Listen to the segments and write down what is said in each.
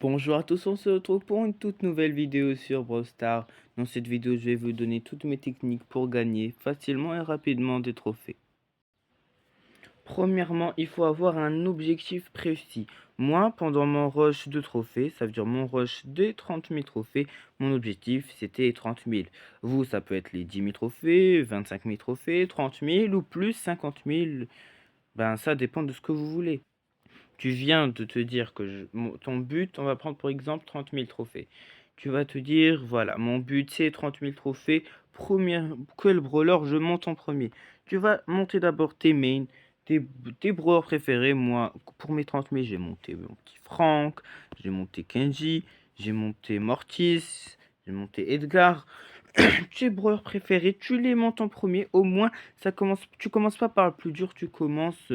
Bonjour à tous, on se retrouve pour une toute nouvelle vidéo sur Brawl Stars. Dans cette vidéo, je vais vous donner toutes mes techniques pour gagner facilement et rapidement des trophées. Premièrement, il faut avoir un objectif précis. Moi, pendant mon rush de trophées, ça veut dire mon rush des 30 000 trophées, mon objectif c'était 30 000. Vous, ça peut être les 10 000 trophées, 25 000 trophées, 30 000 ou plus 50 000. Ben, ça dépend de ce que vous voulez. Tu viens de te dire que ton but, on va prendre pour exemple 30 000 trophées. Tu vas te dire, voilà, mon but c'est 30 000 trophées. Quel brawler je monte en premier? Tu vas monter d'abord tes mains, tes brawlers préférés. Moi, pour mes 30 000, j'ai monté mon petit Frank, j'ai monté Kenji, j'ai monté Mortis, j'ai monté Edgar. Tes brawlers préférés, tu les montes en premier. Au moins, tu commences pas par le plus dur, tu commences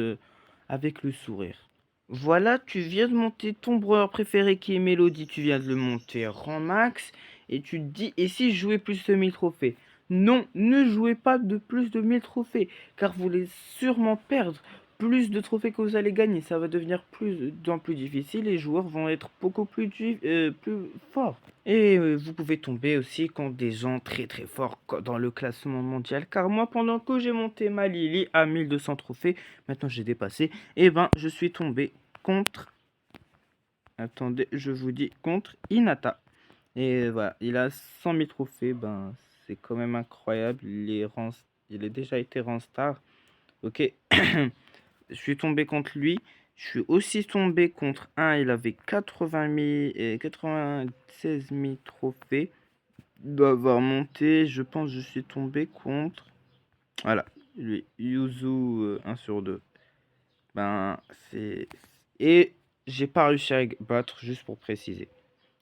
avec le sourire. Voilà, tu viens de monter ton brawler préféré qui est Melody, tu viens de le monter rang max, et tu te dis, et si je jouais plus de 1000 trophées? Non, ne jouez pas de plus de 1000 trophées, car vous allez sûrement perdre plus de trophées que vous allez gagner. Ça va devenir plus difficile, les joueurs vont être beaucoup plus forts. Et vous pouvez tomber aussi contre des gens très forts dans le classement mondial, car moi, pendant que j'ai monté ma Lily à 1200 trophées, maintenant j'ai dépassé, et ben je suis tombé contre, attendez, je vous dis, contre Hinata. Et voilà, il a 100 000 trophées, ben c'est quand même incroyable, il a déjà été rang star. Ok, je suis tombé contre lui. Je suis aussi tombé contre un, il avait 80 000 et 96 000 trophées. Il doit avoir monté, je pense que je suis tombé contre, voilà, lui, Yuzu 1 sur 2. Ben, c'est... Et j'ai pas réussi à battre, juste pour préciser.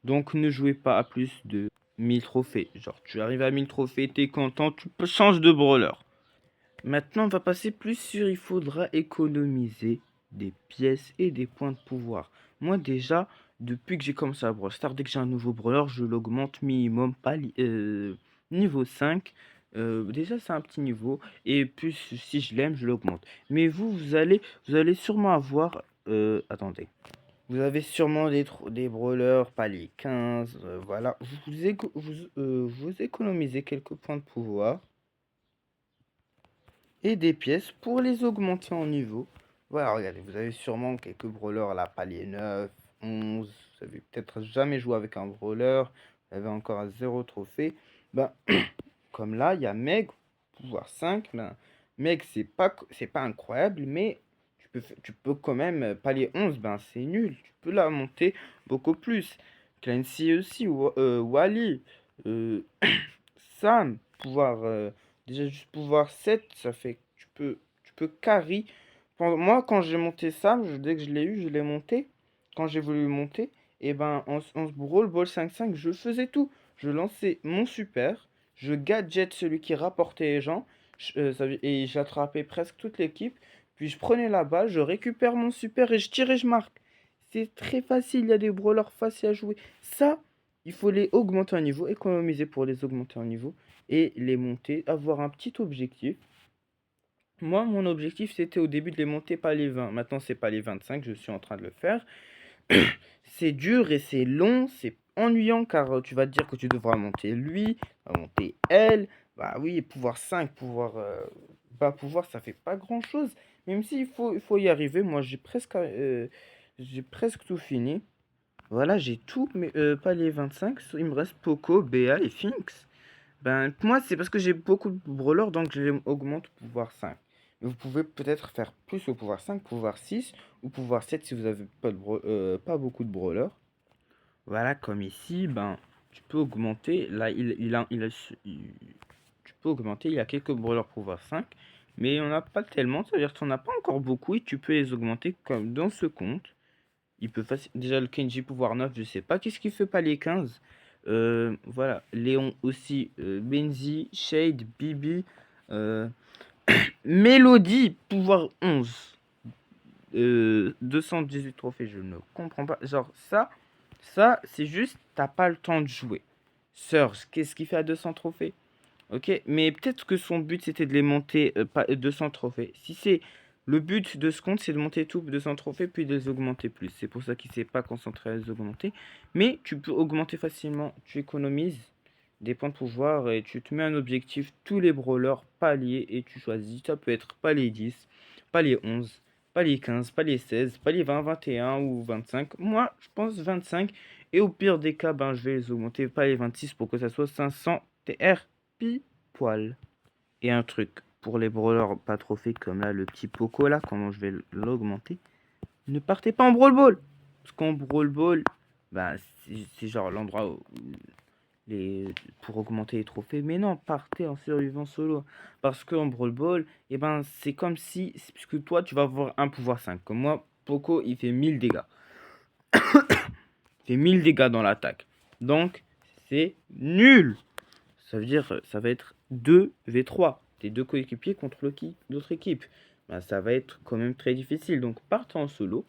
Donc ne jouez pas à plus de 1000 trophées. Genre, tu arrives à 1000 trophées, t'es content, tu peux changer de brawler. Maintenant, on va passer plus sur, il faudra économiser des pièces et des points de pouvoir. Moi, déjà, depuis que j'ai commencé à Brawl Stars, dès que j'ai un nouveau brawler, je l'augmente minimum pas niveau 5. Déjà, c'est un petit niveau. Et plus, si je l'aime, je l'augmente. Mais vous allez sûrement avoir... attendez. Vous avez sûrement des brawlers palier 15. Voilà. Vous économisez quelques points de pouvoir et des pièces pour les augmenter en niveau. Voilà, regardez, vous avez sûrement quelques brawlers à la palier 9, 11. Vous avez peut-être jamais joué avec un brawler. Vous avez encore à 0 trophée. Ben, comme là, il y a Meg, pouvoir 5. Ben, Meg, c'est pas incroyable, mais tu peux quand même, palier 11, ben c'est nul. Tu peux la monter beaucoup plus. Clancy aussi, Wally, euh, Sam, déjà juste pouvoir 7, ça fait que tu peux carry. Moi, quand j'ai monté Sam, dès que je l'ai eu, je l'ai monté. Quand j'ai voulu le monter, et ben en se Brawl Ball 5-5, je faisais tout. Je lançais mon super, je gadget celui qui rapportait les gens, et j'attrapais presque toute l'équipe. Puis je prenais la balle, je récupère mon super et je tire et je marque. C'est très facile, il y a des brawlers faciles à jouer. Ça, il faut les augmenter en niveau, économiser pour les augmenter en niveau et les monter, avoir un petit objectif. Moi, mon objectif, c'était au début de les monter pas les 20. Maintenant, c'est pas les 25, je suis en train de le faire. C'est dur et c'est long, c'est ennuyant car tu vas te dire que tu devras monter lui, monter elle. Bah oui, pouvoir 5, pouvoir, ça fait pas grand-chose. Même s'il il faut y arriver, moi j'ai presque tout fini. Voilà, j'ai tout, mais pas les 25. Il me reste Poco, Béa et Finks. Ben, moi, c'est parce que j'ai beaucoup de brawlers, donc je les augmente au pouvoir 5. Mais vous pouvez peut-être faire plus au pouvoir 5, pouvoir 6 ou pouvoir 7 si vous avez pas beaucoup de brawlers. Voilà, comme ici, ben, tu peux augmenter. Là, tu peux augmenter. Il y a quelques brawlers pouvoir 5, mais on n'a pas tellement. Ça veut dire que tu n'en as pas encore beaucoup et tu peux les augmenter comme dans ce compte. Déjà, le Kenji pouvoir 9, je sais pas qu'est-ce qu'il fait pas les 15. Voilà, Léon aussi, Benzi, Shade, Bibi, euh, Mélodie, pouvoir 11. 218 trophées, je ne comprends pas. Genre, ça c'est juste, t'as pas le temps de jouer. Surge, qu'est-ce qu'il fait à 200 trophées? Ok, mais peut-être que son but c'était de les monter, pas 200 trophées. Si c'est Le but de ce compte, c'est de monter tout 200 trophées, puis de les augmenter plus. C'est pour ça qu'il ne s'est pas concentré à les augmenter. Mais tu peux augmenter facilement. Tu économises des points de pouvoir et tu te mets un objectif, tous les brawlers, palier, et tu choisis. Ça peut être palier 10, palier 11, palier 15, palier 16, palier 20, 21 ou 25. Moi, je pense 25. Et au pire des cas, ben, je vais les augmenter palier 26 pour que ça soit 500 TR pile poil. Et un truc, pour les brawlers pas trophées comme là, le petit Poco là, comment je vais l'augmenter, ne partez pas en Brawl Ball. Parce qu'en Brawl Ball, bah, c'est genre l'endroit où les, pour augmenter les trophées. Mais non, partez en survivant solo. Parce qu'en Brawl Ball, et ben, c'est comme si, puisque toi, tu vas avoir un pouvoir 5. Comme moi, Poco, il fait 1000 dégâts. Il fait 1000 dégâts dans l'attaque. Donc, c'est nul. Ça veut dire, ça va être 2v3. Tes deux coéquipiers contre l'autre équipe. Ben, ça va être quand même très difficile. Donc, partez en solo.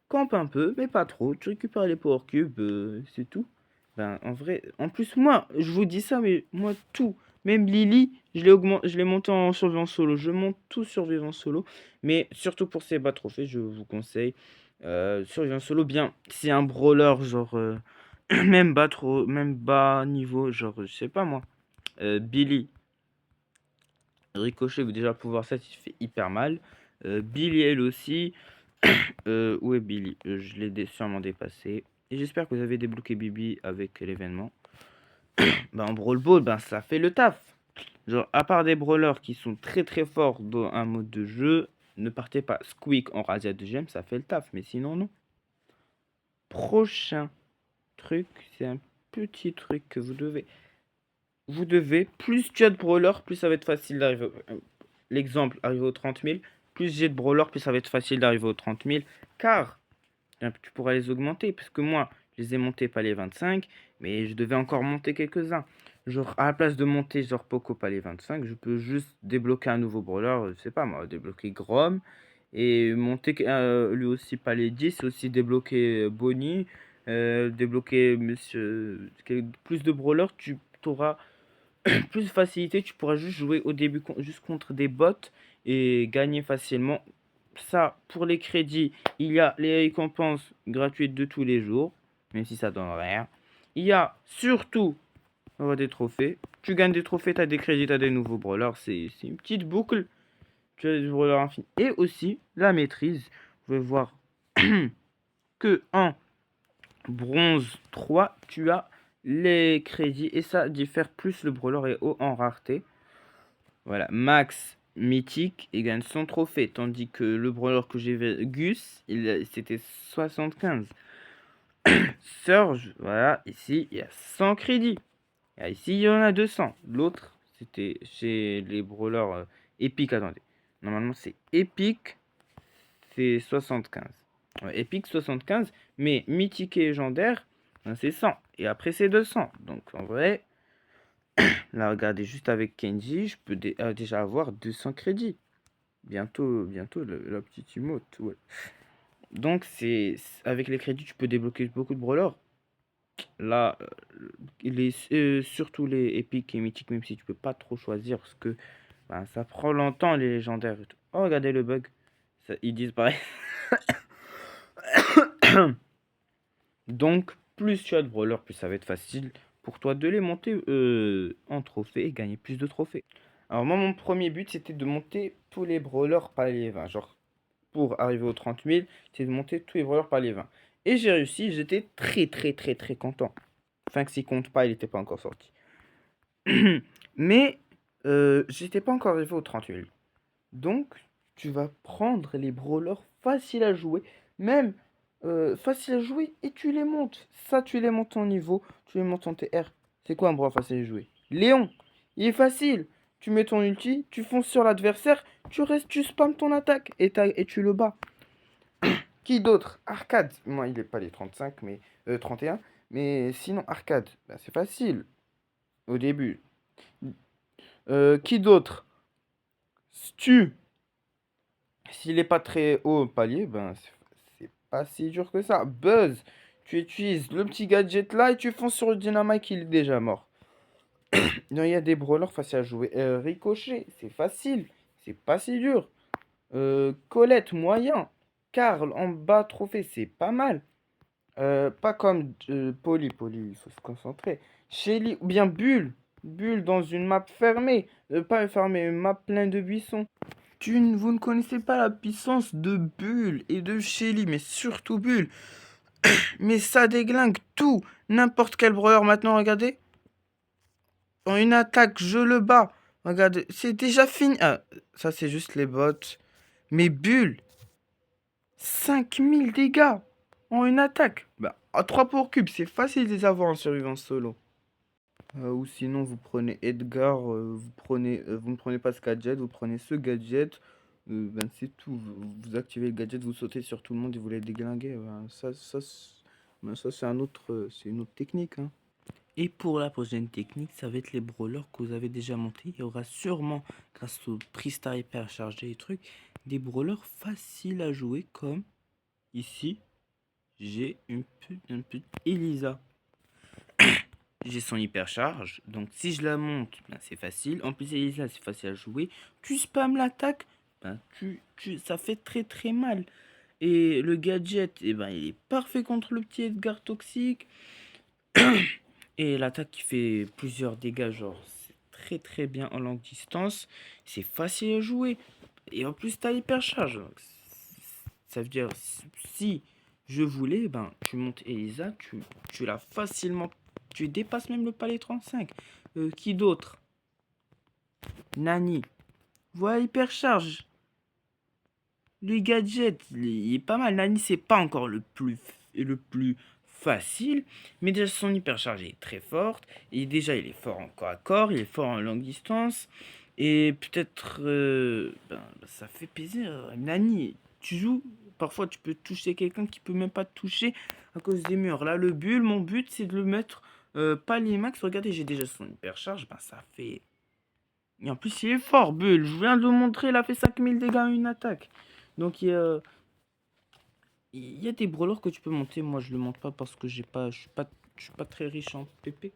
Campe un peu, mais pas trop. Tu récupères les power cubes, c'est tout. Ben, en vrai, en plus, moi, je vous dis ça, mais moi, tout. Même Lily, je l'ai monté en survivant solo. Je monte tout survivant solo. Mais surtout pour ces bas trophées, je vous conseille. Survivant solo, bien. C'est un brawler, genre. Même bas niveau, genre, je sais pas moi. Billy. Ricochet, vous déjà pouvoir ça, il fait hyper mal. Billy, elle aussi. Où est Billy? Je l'ai sûrement dépassé. Et j'espère que vous avez débloqué Bibi avec l'événement. Bah, en Brawl Ball, ben, ça fait le taf. Genre, à part des brawlers qui sont très très forts dans un mode de jeu, ne partez pas Squeak en Razia de gemmes, ça fait le taf. Mais sinon, non. Prochain truc, c'est un petit truc que vous devez. Vous devez, plus tu as de brawlers, plus ça va être facile d'arriver. L'exemple, arriver aux 30 000. Plus j'ai de brawlers, plus ça va être facile d'arriver aux 30 000. Car tu pourras les augmenter, parce que moi, je les ai montés pas les 25, mais je devais encore monter quelques-uns. Genre, à la place de monter genre Poco pas les 25, je peux juste débloquer un nouveau brawler, je sais pas moi, débloquer Grom, et monter lui aussi pas les 10, aussi débloquer Bonnie, débloquer monsieur, plus de brawlers, tu auras plus de facilité, tu pourras juste jouer au début juste contre des bots et gagner facilement. Ça, pour les crédits, il y a les récompenses gratuites de tous les jours, même si ça donne rien. Il y a surtout des trophées. Tu gagnes des trophées, tu as des crédits, tu as des nouveaux brawlers. C'est une petite boucle. Tu as des brawlers infinis. Et aussi la maîtrise. Vous pouvez voir que en bronze 3, tu as les crédits et ça diffère plus le brawler est haut en rareté. Voilà, max mythique et gagne 100 trophées, tandis que le brawler que j'ai vu, Gus, c'était 75. Surge, voilà, ici il y a 100 crédits. Et ici il y en a 200. L'autre, c'était chez les brawlers épiques. Attendez, normalement c'est épique, c'est 75. Ouais, épique 75, mais mythique et légendaire, ben, c'est 100. Et après c'est 200. Donc en vrai, là regardez, juste avec Kenji, je peux déjà avoir 200 crédits. Bientôt la petite emote, ouais. Donc avec les crédits, tu peux débloquer beaucoup de brawlers. Là, surtout les épiques et mythiques, même si tu peux pas trop choisir, parce que ben, ça prend longtemps les légendaires et tout. Oh, regardez le bug. Ils disent pareil. Donc, plus tu as de brawlers, plus ça va être facile pour toi de les monter en trophée et gagner plus de trophées. Alors moi, mon premier but, c'était de monter tous les brawlers par les 20. Genre, pour arriver aux 30 000, c'est de monter tous les brawlers par les 20. Et j'ai réussi, j'étais très très très très content. Enfin, que s'il compte pas, il n'était pas encore sorti. Mais, j'étais pas encore arrivé aux 30 000. Donc, tu vas prendre les brawlers faciles à jouer, même faciles à jouer, et tu les montes. Ça, tu les montes en niveau, tu les montes en TR. C'est quoi un brawler facile à jouer? Léon, il est facile. Tu mets ton ulti, tu fonces sur l'adversaire, tu spams ton attaque et tu le bats. Qui d'autre? Arcade. Moi, il est pas les 35, mais 31. Mais sinon, Arcade, bah, c'est facile au début. Qui d'autre? Stu. S'il est pas très haut au palier, ben c'est pas si dur que ça. Buzz, tu utilises le petit gadget là et tu fonces sur le dynamite qui est déjà mort. Non, il y a des brawlers faciles à jouer. Ricochet, c'est facile, c'est pas si dur. Colette, moyen. Karl, en bas, trophée, c'est pas mal. Pas comme Polly, il faut se concentrer. Shelly, ou bien Bulle. Bulle dans une map fermée. Pas fermée, une map pleine de buissons. Vous ne connaissez pas la puissance de Bulle et de Shelly, mais surtout Bulle. Mais ça déglingue tout. N'importe quel brawler maintenant, regardez. En une attaque, je le bats. Regardez, c'est déjà fini. Ah, ça c'est juste les bots. Mais Bulle, 5000 dégâts en une attaque. Bah, à 3 pour cube, c'est facile de les avoir en survivance solo. Ou sinon, vous prenez Edgar, vous ne prenez pas ce gadget, vous prenez ce gadget. Ben, c'est tout. Vous activez le gadget, vous sautez sur tout le monde et vous les déglinguez. Ben, ça c'est c'est une autre technique, hein. Et pour la prochaine technique, ça va être les brawlers que vous avez déjà montés. Il y aura sûrement, grâce au Pristar hyper chargé et trucs, des brawlers faciles à jouer comme ici. J'ai une petite Elisa. J'ai son hypercharge, donc si je la monte, ben c'est facile. En plus, Elisa, c'est facile à jouer. Tu spams l'attaque, ben ça fait très très mal. Et le gadget, eh ben, il est parfait contre le petit Edgar toxique. Et l'attaque qui fait plusieurs dégâts, genre, c'est très très bien en longue distance. C'est facile à jouer. Et en plus, t'as hypercharge. Ça veut dire, si je voulais, ben, tu montes Elisa, tu l'as facilement. Tu dépasses même le palais 35. Qui d'autre? Nani. Voilà, hypercharge. Le gadget, il est pas mal. Nani, c'est pas encore le plus facile. Mais déjà, son hypercharge est très forte. Et déjà, il est fort en corps à corps. Il est fort en longue distance. Et peut-être, ça fait plaisir. Nani, tu joues. Parfois, tu peux toucher quelqu'un qui peut même pas te toucher à cause des murs. Là, le bulle, mon but, c'est de le mettre palier max. Regardez, j'ai déjà son hypercharge. Ben, ça fait. Et en plus, il est fort, Bull. Je viens de vous montrer, il a fait 5000 dégâts en une attaque. Donc, il y a des brawlers que tu peux monter. Moi, je le monte pas parce que je suis pas très riche en PP.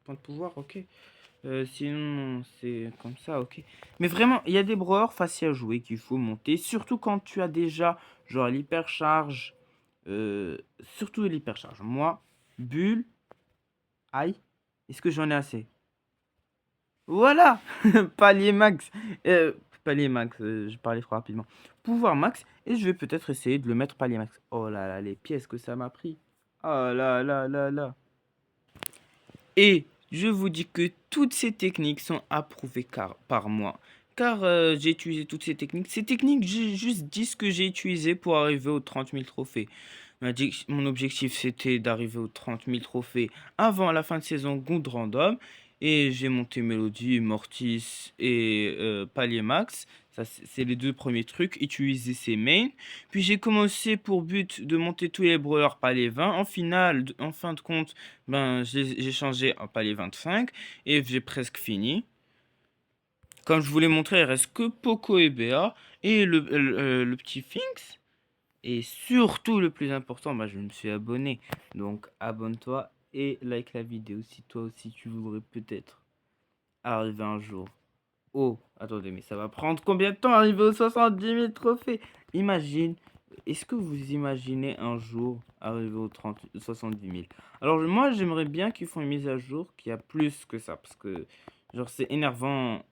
Point de pouvoir, ok. Sinon, c'est comme ça, ok. Mais vraiment, il y a des brawlers faciles à jouer qu'il faut monter. Surtout quand tu as déjà, genre, l'hypercharge. Surtout l'hypercharge. Moi, Bull, aïe. Est-ce que j'en ai assez? Voilà, palier max. Palier max, je parlais trop rapidement. Pouvoir max, et je vais peut-être essayer de le mettre palier max. Oh là là, les pièces que ça m'a pris. Oh là là là là. Et je vous dis que toutes ces techniques sont approuvées par moi. Car j'ai utilisé toutes ces techniques. Ces techniques, j'ai juste dit ce que j'ai utilisé pour arriver aux 30 000 trophées. Mon objectif, c'était d'arriver aux 30 000 trophées avant la fin de saison Good Random. Et j'ai monté Melody, Mortis et Palier Max. Ça, c'est les deux premiers trucs. Utiliser ces mains. Puis j'ai commencé pour but de monter tous les brawlers palier 20. En fin de compte, ben, j'ai changé un palier 25. Et j'ai presque fini. Comme je vous l'ai montré, il reste que Poco et Béa. Et le petit Finks. Et surtout, le plus important, bah, je me suis abonné. Donc, abonne-toi et like la vidéo si toi aussi tu voudrais peut-être arriver un jour. Oh, attendez, mais ça va prendre combien de temps arriver aux 70 000 trophées? Imagine, est-ce que vous imaginez un jour arriver aux 70 000? Alors, moi, j'aimerais bien qu'ils font une mise à jour qui a plus que ça. Parce que, genre, c'est énervant.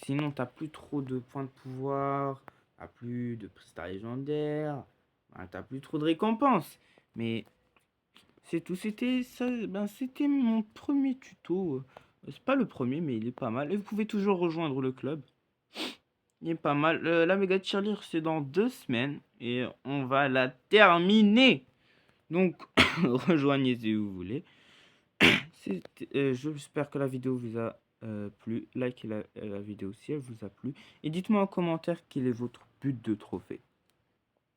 Sinon, t'as plus trop de points de pouvoir, t'as plus de prestats légendaires, hein, t'as plus trop de récompenses. Mais c'est tout, c'était ça, ben, c'était mon premier tuto. C'est pas le premier, mais il est pas mal. Et vous pouvez toujours rejoindre le club. Il est pas mal. La méga tirelire, c'est dans 2 semaines. Et on va la terminer. Donc, rejoignez si vous voulez. J'espère que la vidéo vous a plu. Likez la vidéo si elle vous a plu. Et dites-moi en commentaire quel est votre but de trophée.